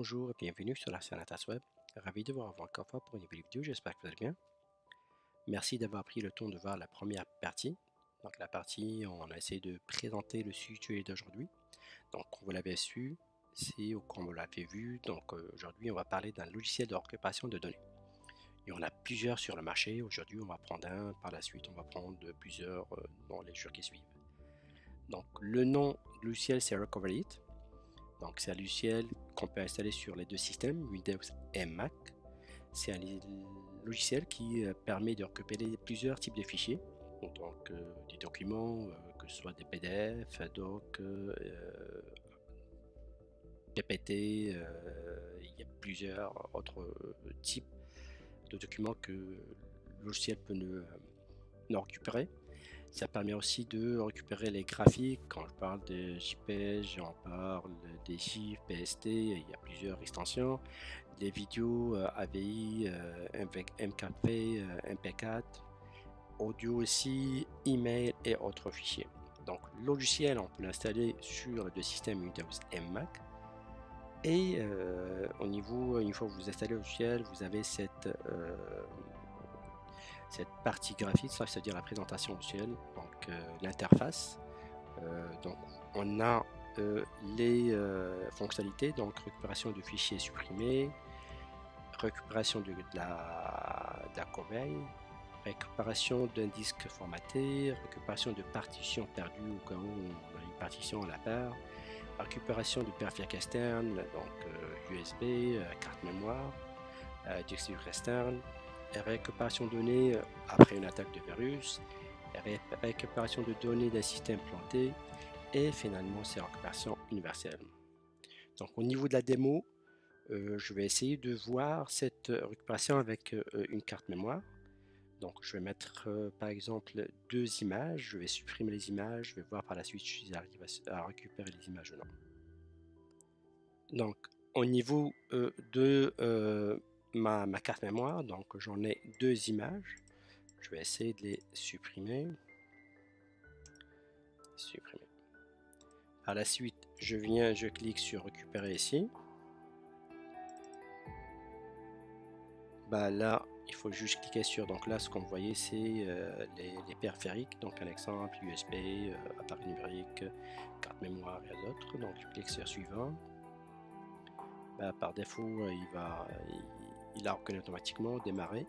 Bonjour et bienvenue sur la chaîne Atas Web. Ravi de vous revoir encore une fois pour une nouvelle vidéo, j'espère que vous allez bien. Merci d'avoir pris le temps de voir la première partie. Donc la partie, on a essayé de présenter le sujet d'aujourd'hui. Donc comme vous l'avez su, c'est comme vous l'avez vu, donc aujourd'hui on va parler d'un logiciel de récupération de données. Il y en a plusieurs sur le marché, aujourd'hui on va prendre un, par la suite on va prendre plusieurs dans les jours qui suivent. Donc le nom du logiciel c'est Recovery It. Donc c'est un logiciel qu'on peut installer sur les deux systèmes, Windows et Mac. C'est un logiciel qui permet de récupérer plusieurs types de fichiers, donc des documents, que ce soit des PDF, doc, PPT, il y a plusieurs autres types de documents que le logiciel peut nous récupérer. Ça permet aussi de récupérer les graphiques. Quand je parle de JPEG, j'en parle des GIF, PST, il y a plusieurs extensions. Les vidéos AVI, avec MKP, MP4, audio aussi, email et autres fichiers. Donc, le logiciel, on peut l'installer sur les deux systèmes Windows et Mac. Et au niveau, une fois que vous installez le logiciel, vous avez cette partie graphique, c'est-à-dire la présentation visuelle, donc l'interface. Donc on a les fonctionnalités, donc récupération de fichiers supprimés, récupération de la corbeille, récupération d'un disque formaté, récupération de partitions perdues au cas où on a une partition à la part, récupération de périphériques externes, donc USB, carte mémoire, disque dur externe, récupération de données après une attaque de virus, récupération de données d'un système planté et finalement c'est récupération universelle. Donc au niveau de la démo, je vais essayer de voir cette récupération avec une carte mémoire. Donc je vais mettre par exemple deux images, je vais supprimer les images, je vais voir par la suite si j'arrive à récupérer les images ou non. Donc au niveau de ma carte mémoire, donc j'en ai deux images. Je vais essayer de les supprimer. Supprimer. Par la suite, je clique sur récupérer ici. Bah là, il faut juste cliquer sur, donc là, ce qu'on voyait, c'est les périphériques. Donc un exemple, USB, appareil numérique, carte mémoire et d'autres. Donc je clique sur suivant. Bah, par défaut, il a reconnu automatiquement, démarrer.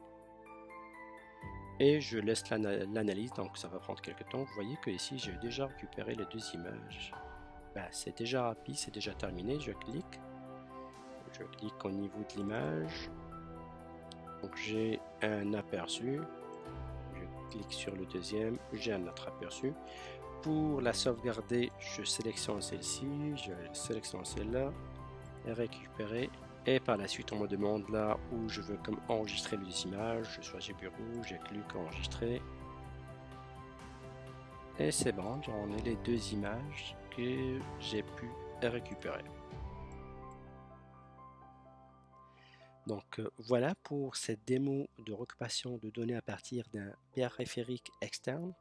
Et je laisse l'analyse, donc ça va prendre quelques temps. Vous voyez que ici j'ai déjà récupéré les deux images. Ben, c'est déjà rapide, c'est déjà terminé. Je clique au niveau de l'image. Donc j'ai un aperçu. Je clique sur le deuxième, j'ai un autre aperçu. Pour la sauvegarder, je sélectionne celle-ci, je sélectionne celle-là, et récupérer. Et par la suite, on me demande là où je veux comme enregistrer les images. Je choisis bureau, j'ai cliqué enregistrer. Et c'est bon, j'en ai les deux images que j'ai pu récupérer. Donc voilà pour cette démo de récupération de données à partir d'un périphérique externe.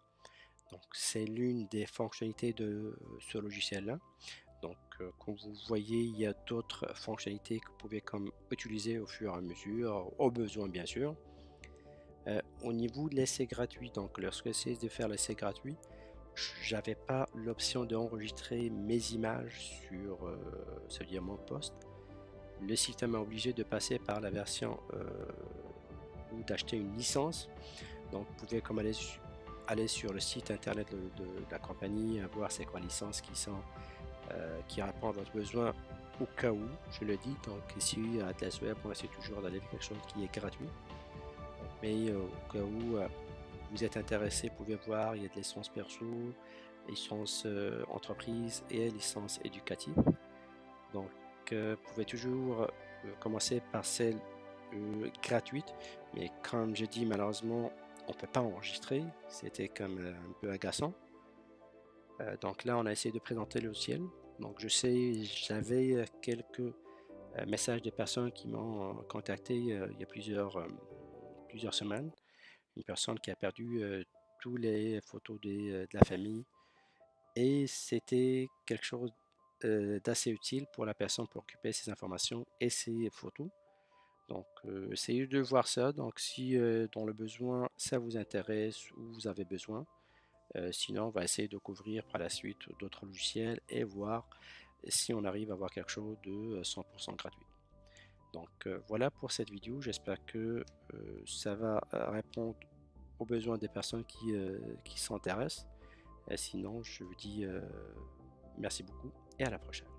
Donc c'est l'une des fonctionnalités de ce logiciel-là. Donc comme vous voyez, il y a d'autres fonctionnalités que vous pouvez comme utiliser au fur et à mesure, au besoin bien sûr. Au niveau de l'essai gratuit, donc lorsque j'essaie de faire l'essai gratuit, j'avais pas l'option d'enregistrer mes images sur c'est-à-dire mon poste. Le système m'a obligé de passer par la version ou d'acheter une licence. Donc vous pouvez comme aller sur le site internet de la compagnie, voir c'est quoi licence qui répond à votre besoin au cas où, je le dis. Donc ici à Atlas Web, on essaie toujours d'aller vers quelque chose qui est gratuit. Mais au cas où vous êtes intéressé, vous pouvez voir, il y a des licences perso, licences entreprise et licences éducatives. Donc vous pouvez toujours commencer par celle gratuite, mais comme je dis, malheureusement, on ne peut pas enregistrer. C'était comme un peu agaçant. Donc là, on a essayé de présenter le logiciel. Donc je sais, j'avais quelques messages de personnes qui m'ont contacté il y a plusieurs semaines. Une personne qui a perdu tous les photos de la famille. Et c'était quelque chose d'assez utile pour la personne pour occuper ses informations et ses photos. Donc, essayez de voir ça. Donc, si dans le besoin, ça vous intéresse ou vous avez besoin, sinon, on va essayer de couvrir par la suite d'autres logiciels et voir si on arrive à avoir quelque chose de 100% gratuit. Donc, voilà pour cette vidéo. J'espère que ça va répondre aux besoins des personnes qui s'intéressent. Et sinon, je vous dis merci beaucoup et à la prochaine.